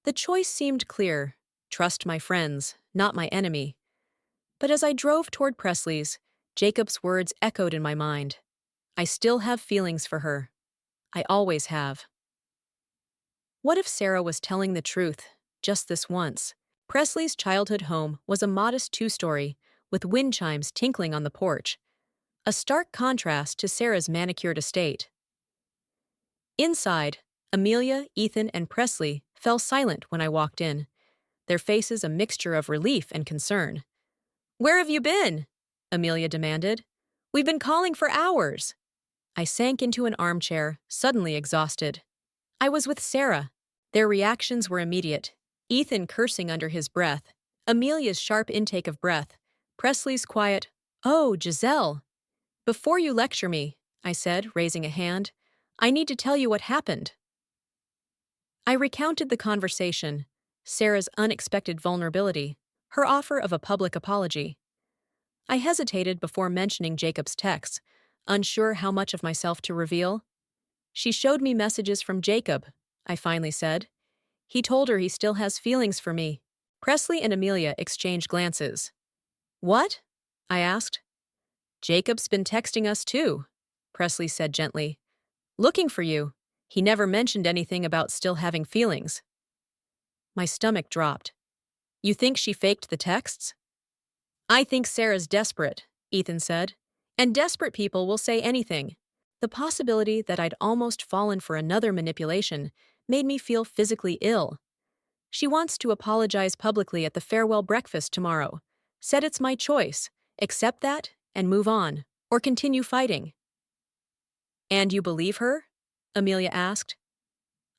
The choice seemed clear. Trust my friends, not my enemy. But as I drove toward Presley's, Jacob's words echoed in my mind. I still have feelings for her. I always have. What if Sarah was telling the truth, just this once? Presley's childhood home was a modest two-story, with wind chimes tinkling on the porch, a stark contrast to Sarah's manicured estate. Inside, Amelia, Ethan, and Presley fell silent when I walked in, their faces a mixture of relief and concern. Where have you been? Amelia demanded. We've been calling for hours. I sank into an armchair, suddenly exhausted. I was with Sarah. Their reactions were immediate. Ethan cursing under his breath, Amelia's sharp intake of breath, Presley's quiet, "Oh, Giselle." Before you lecture me, I said, raising a hand, I need to tell you what happened. I recounted the conversation, Sarah's unexpected vulnerability, her offer of a public apology. I hesitated before mentioning Jacob's texts, unsure how much of myself to reveal. She showed me messages from Jacob, I finally said. He told her he still has feelings for me. Presley and Amelia exchanged glances. What? I asked. Jacob's been texting us too, Presley said gently. Looking for you. He never mentioned anything about still having feelings. My stomach dropped. You think she faked the texts? I think Sarah's desperate, Ethan said. And desperate people will say anything. The possibility that I'd almost fallen for another manipulation made me feel physically ill. She wants to apologize publicly at the farewell breakfast tomorrow. Said it's my choice. Accept that and move on, or continue fighting. And you believe her? Amelia asked.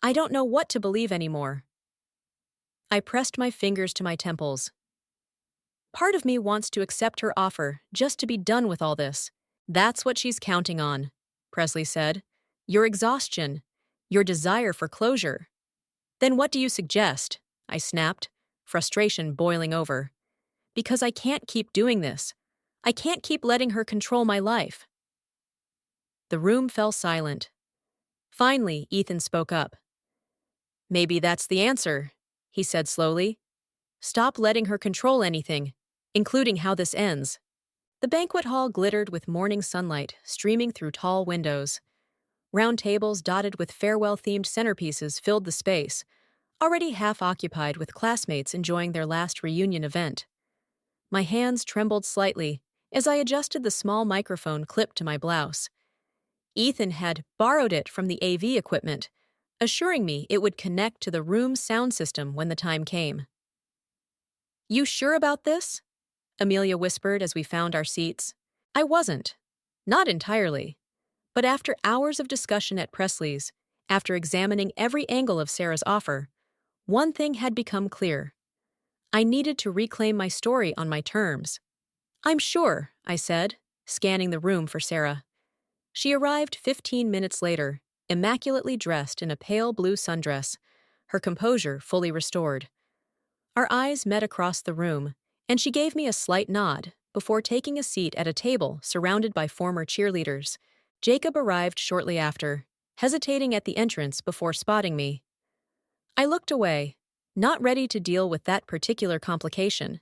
I don't know what to believe anymore. I pressed my fingers to my temples. Part of me wants to accept her offer, just to be done with all this. That's what she's counting on, Presley said. Your exhaustion, your desire for closure. Then what do you suggest? I snapped, frustration boiling over. Because I can't keep doing this. I can't keep letting her control my life. The room fell silent. Finally, Ethan spoke up. Maybe that's the answer, he said slowly. Stop letting her control anything, including how this ends. The banquet hall glittered with morning sunlight streaming through tall windows. Round tables dotted with farewell-themed centerpieces filled the space, already half-occupied with classmates enjoying their last reunion event. My hands trembled slightly as I adjusted the small microphone clipped to my blouse. Ethan had borrowed it from the AV equipment, assuring me it would connect to the room's sound system when the time came. You sure about this? Amelia whispered as we found our seats. I wasn't. Not entirely. But after hours of discussion at Presley's, after examining every angle of Sarah's offer, one thing had become clear. I needed to reclaim my story on my terms. I'm sure, I said, scanning the room for Sarah. She arrived 15 minutes later, immaculately dressed in a pale blue sundress, her composure fully restored. Our eyes met across the room, and she gave me a slight nod before taking a seat at a table surrounded by former cheerleaders. Jacob arrived shortly after, hesitating at the entrance before spotting me. I looked away, not ready to deal with that particular complication.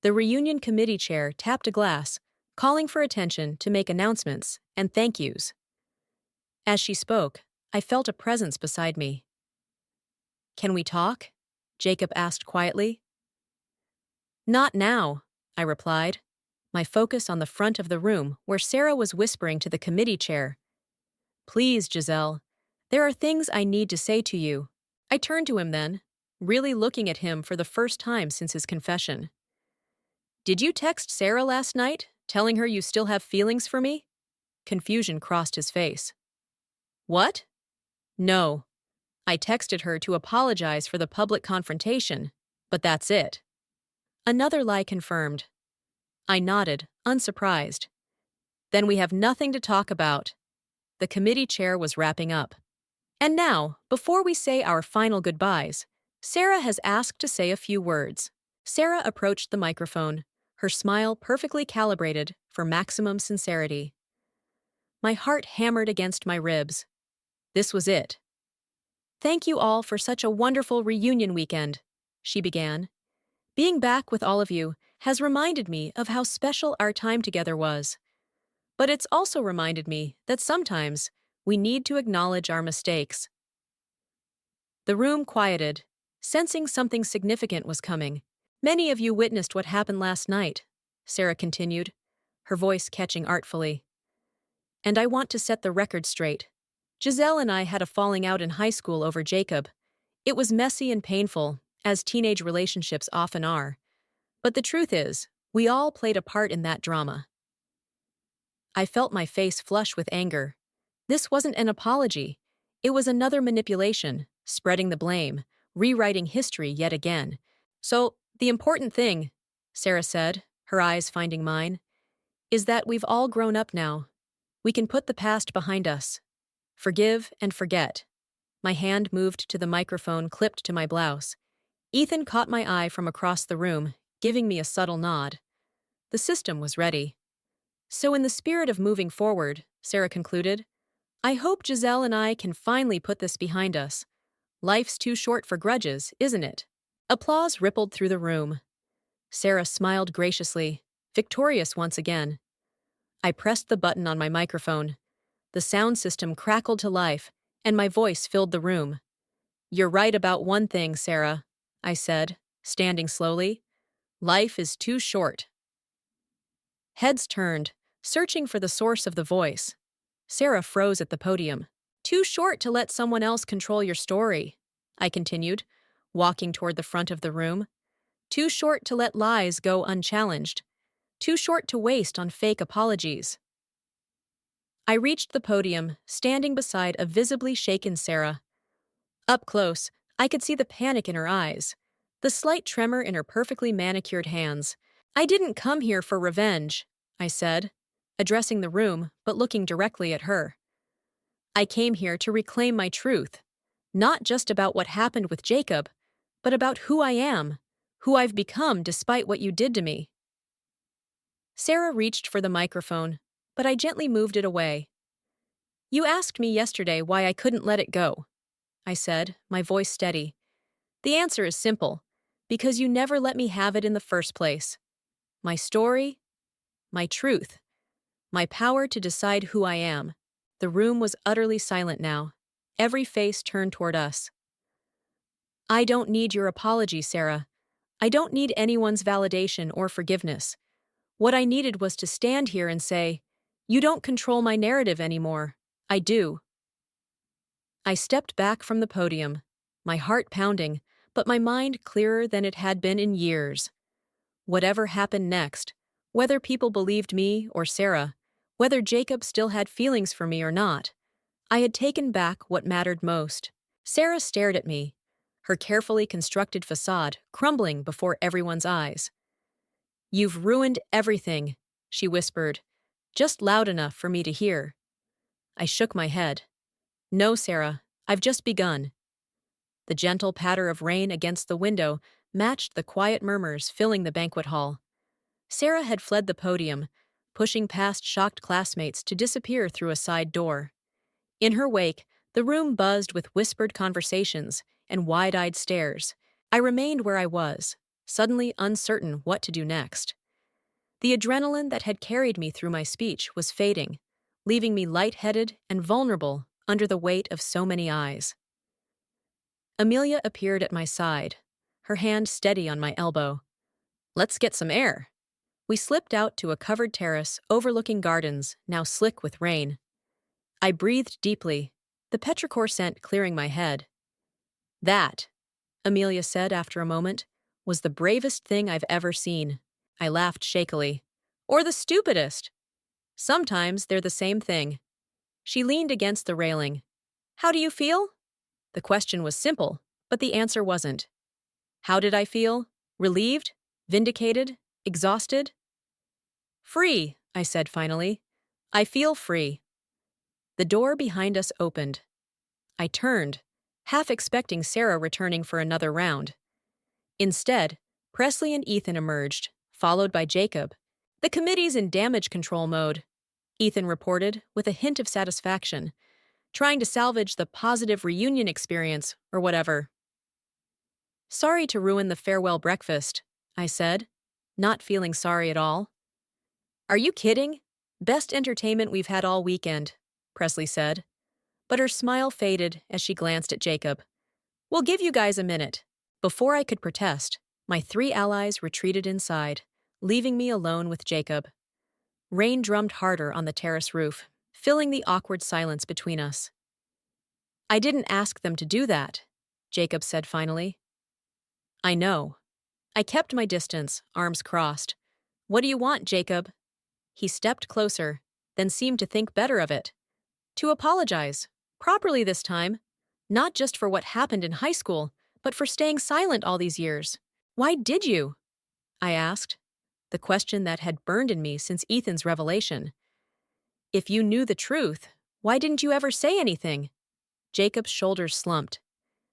The reunion committee chair tapped a glass, calling for attention to make announcements and thank yous. As she spoke, I felt a presence beside me. "Can we talk?" Jacob asked quietly. "Not now," I replied, my focus on the front of the room where Sarah was whispering to the committee chair. "Please, Giselle, there are things I need to say to you." I turned to him then, really looking at him for the first time since his confession. "Did you text Sarah last night, telling her you still have feelings for me?" Confusion crossed his face. "What?" "No. I texted her to apologize for the public confrontation, but that's it." Another lie confirmed. I nodded, unsurprised. "Then we have nothing to talk about." The committee chair was wrapping up. "And now, before we say our final goodbyes, Sarah has asked to say a few words." Sarah approached the microphone, her smile perfectly calibrated for maximum sincerity. My heart hammered against my ribs. This was it. "Thank you all for such a wonderful reunion weekend," she began. "Being back with all of you has reminded me of how special our time together was. But it's also reminded me that sometimes we need to acknowledge our mistakes." The room quieted, sensing something significant was coming. "Many of you witnessed what happened last night," Sarah continued, her voice catching artfully. "And I want to set the record straight. Giselle and I had a falling out in high school over Jacob. It was messy and painful, as teenage relationships often are. But the truth is, we all played a part in that drama." I felt my face flush with anger. This wasn't an apology. It was another manipulation, spreading the blame, rewriting history yet again. "So, the important thing," Sarah said, her eyes finding mine, "is that we've all grown up now. We can put the past behind us. Forgive and forget." My hand moved to the microphone clipped to my blouse. Ethan caught my eye from across the room, giving me a subtle nod. The system was ready. "So in the spirit of moving forward," Sarah concluded, "I hope Giselle and I can finally put this behind us. Life's too short for grudges, isn't it?" Applause rippled through the room. Sarah smiled graciously, victorious once again. I pressed the button on my microphone. The sound system crackled to life, and my voice filled the room. "You're right about one thing, Sarah," I said, standing slowly. "Life is too short." Heads turned, searching for the source of the voice. Sarah froze at the podium. "Too short to let someone else control your story," I continued, walking toward the front of the room. "Too short to let lies go unchallenged. Too short to waste on fake apologies." I reached the podium, standing beside a visibly shaken Sarah. Up close, I could see the panic in her eyes, the slight tremor in her perfectly manicured hands. "I didn't come here for revenge," I said, addressing the room but looking directly at her. "I came here to reclaim my truth, not just about what happened with Jacob, but about who I am, who I've become despite what you did to me." Sarah reached for the microphone, but I gently moved it away. "You asked me yesterday why I couldn't let it go," I said, my voice steady. "The answer is simple, because you never let me have it in the first place. My story, my truth, my power to decide who I am." The room was utterly silent now, every face turned toward us. "I don't need your apology, Sarah. I don't need anyone's validation or forgiveness. What I needed was to stand here and say, 'You don't control my narrative anymore. I do.'" I stepped back from the podium, my heart pounding, but my mind clearer than it had been in years. Whatever happened next, whether people believed me or Sarah, whether Jacob still had feelings for me or not, I had taken back what mattered most. Sarah stared at me, her carefully constructed facade crumbling before everyone's eyes. "You've ruined everything," she whispered, just loud enough for me to hear. I shook my head. "No, Sarah, I've just begun." The gentle patter of rain against the window matched the quiet murmurs filling the banquet hall. Sarah had fled the podium, pushing past shocked classmates to disappear through a side door. In her wake, the room buzzed with whispered conversations and wide-eyed stares. I remained where I was, suddenly uncertain what to do next. The adrenaline that had carried me through my speech was fading, leaving me lightheaded and vulnerable under the weight of so many eyes. Amelia appeared at my side, her hand steady on my elbow. "Let's get some air." We slipped out to a covered terrace overlooking gardens, now slick with rain. I breathed deeply, the petrichor scent clearing my head. "That," Amelia said after a moment, "was the bravest thing I've ever seen." I laughed shakily. "Or the stupidest. Sometimes they're the same thing." She leaned against the railing. "How do you feel?" The question was simple, but the answer wasn't. How did I feel? Relieved? Vindicated? Exhausted? "Free," I said finally. "I feel free." The door behind us opened. I turned, half expecting Sarah returning for another round. Instead, Presley and Ethan emerged, followed by Jacob. "The committee's in damage control mode," Ethan reported with a hint of satisfaction, trying to salvage the positive reunion experience or whatever. "Sorry to ruin the farewell breakfast," I said, not feeling sorry at all. "Are you kidding? Best entertainment we've had all weekend," Presley said. But her smile faded as she glanced at Jacob. "We'll give you guys a minute." Before I could protest, my 3 allies retreated inside, leaving me alone with Jacob. Rain drummed harder on the terrace roof, filling the awkward silence between us. "I didn't ask them to do that," Jacob said finally. "I know." I kept my distance, arms crossed. "What do you want, Jacob?" He stepped closer, then seemed to think better of it. "To apologize. Properly this time. Not just for what happened in high school, but for staying silent all these years." "Why did you?" I asked, the question that had burned in me since Ethan's revelation. "If you knew the truth, why didn't you ever say anything?" Jacob's shoulders slumped.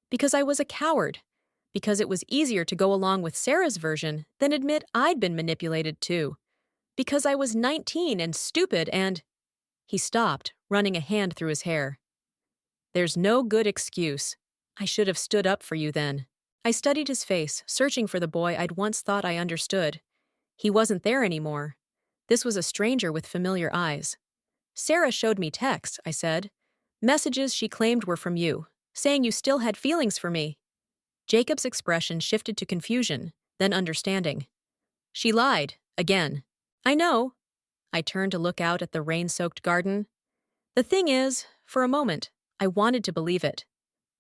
"Because I was a coward. Because it was easier to go along with Sarah's version than admit I'd been manipulated too. Because I was 19 and stupid and—" He stopped, running a hand through his hair. "There's no good excuse. I should have stood up for you then." I studied his face, searching for the boy I'd once thought I understood. He wasn't there anymore. This was a stranger with familiar eyes. "Sarah showed me texts," I said. "Messages she claimed were from you, saying you still had feelings for me." Jacob's expression shifted to confusion, then understanding. "She lied, again." "I know." I turned to look out at the rain-soaked garden. "The thing is, for a moment, I wanted to believe it.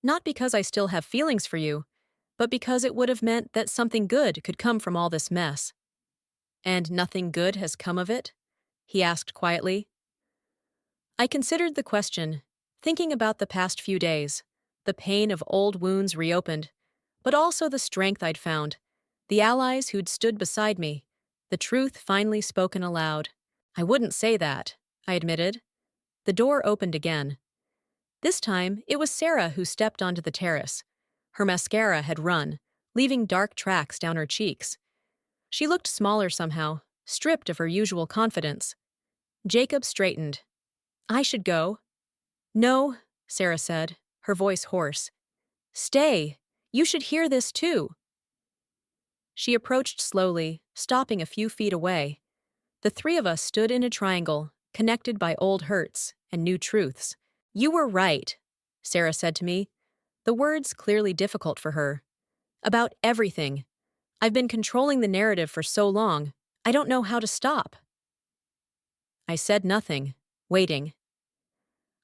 Not because I still have feelings for you, but because it would have meant that something good could come from all this mess." "And nothing good has come of it?" he asked quietly. I considered the question, thinking about the past few days, the pain of old wounds reopened, but also the strength I'd found, the allies who'd stood beside me, the truth finally spoken aloud. "I wouldn't say that," I admitted. The door opened again. This time, it was Sarah who stepped onto the terrace. Her mascara had run, leaving dark tracks down her cheeks. She looked smaller somehow, stripped of her usual confidence. Jacob straightened. "I should go." "No," Sarah said, her voice hoarse. "Stay. You should hear this too." She approached slowly, stopping a few feet away. The 3 of us stood in a triangle, connected by old hurts and new truths. "You were right," Sarah said to me, the words clearly difficult for her. "About everything. I've been controlling the narrative for so long, I don't know how to stop." I said nothing, waiting.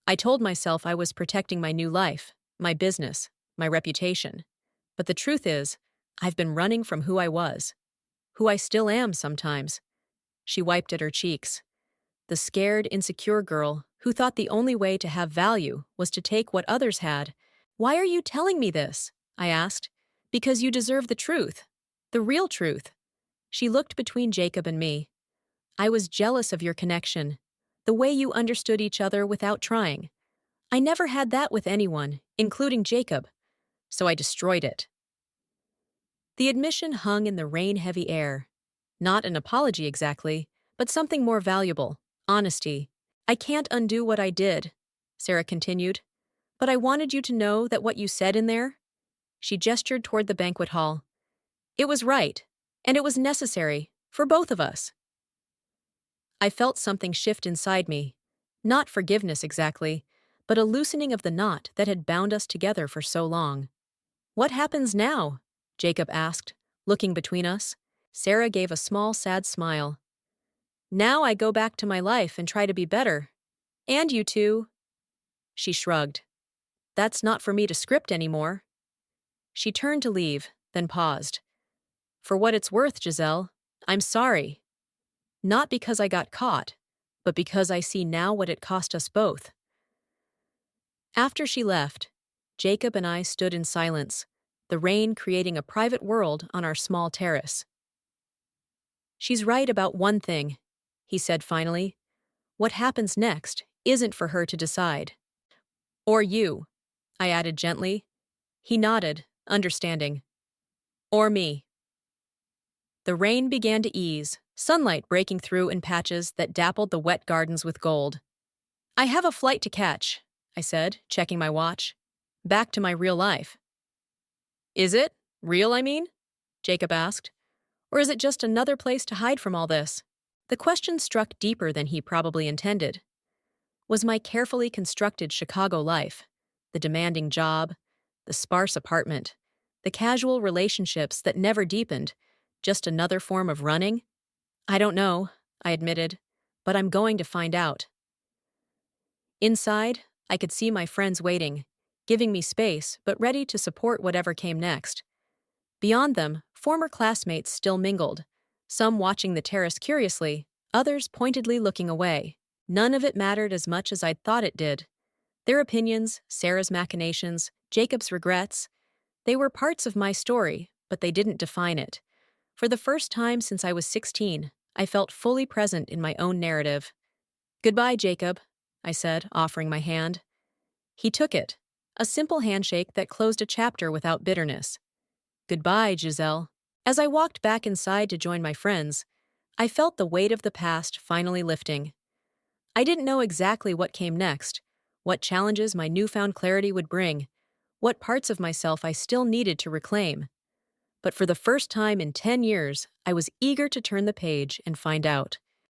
I told myself I was protecting my new life, my business, my reputation. But the truth is, I've been running from who I was. Who I still am sometimes. She wiped at her cheeks. The scared, insecure girl who thought the only way to have value was to take what others had. "Why are you telling me this?" I asked. "Because you deserve the truth. The real truth." She looked between Jacob and me. "I was jealous of your connection. The way you understood each other without trying. I never had that with anyone, including Jacob. so I destroyed it. The admission hung in the rain-heavy air. Not an apology exactly, but something more valuable: honesty. I can't undo what I did, Sarah continued, but I wanted you to know that what you said in there. She gestured toward the banquet hall. It was right, and it was necessary, for both of us. I felt something shift inside me. Not forgiveness exactly, but a loosening of the knot that had bound us together for so long. What happens now? Jacob asked, looking between us. Sarah gave a small, sad smile. Now I go back to my life and try to be better. And you too. She shrugged. That's not for me to script anymore. She turned to leave, then paused. For what it's worth, Giselle, I'm sorry. Not because I got caught, but because I see now what it cost us both. After she left, Jacob and I stood in silence, the rain creating a private world on our small terrace. She's right about one thing, he said finally. What happens next isn't for her to decide. Or you, I added gently. He nodded, understanding. Or me. The rain began to ease, sunlight breaking through in patches that dappled the wet gardens with gold. I have a flight to catch, I said, checking my watch. Back to my real life. Is it? Real, I mean? Jacob asked. Or is it just another place to hide from all this? The question struck deeper than he probably intended. Was my carefully constructed Chicago life, the demanding job, the sparse apartment, the casual relationships that never deepened, just another form of running? I don't know, I admitted, but I'm going to find out. Inside, I could see my friends waiting, giving me space but ready to support whatever came next. Beyond them, former classmates still mingled, some watching the terrace curiously, others pointedly looking away. None of it mattered as much as I'd thought it did. Their opinions, Sarah's machinations, Jacob's regrets, they were parts of my story, but they didn't define it. For the first time since I was 16, I felt fully present in my own narrative. Goodbye, Jacob, I said, offering my hand. He took it, a simple handshake that closed a chapter without bitterness. Goodbye, Giselle. As I walked back inside to join my friends, I felt the weight of the past finally lifting. I didn't know exactly what came next, what challenges my newfound clarity would bring, what parts of myself I still needed to reclaim. But for the first time in 10 years, I was eager to turn the page and find out.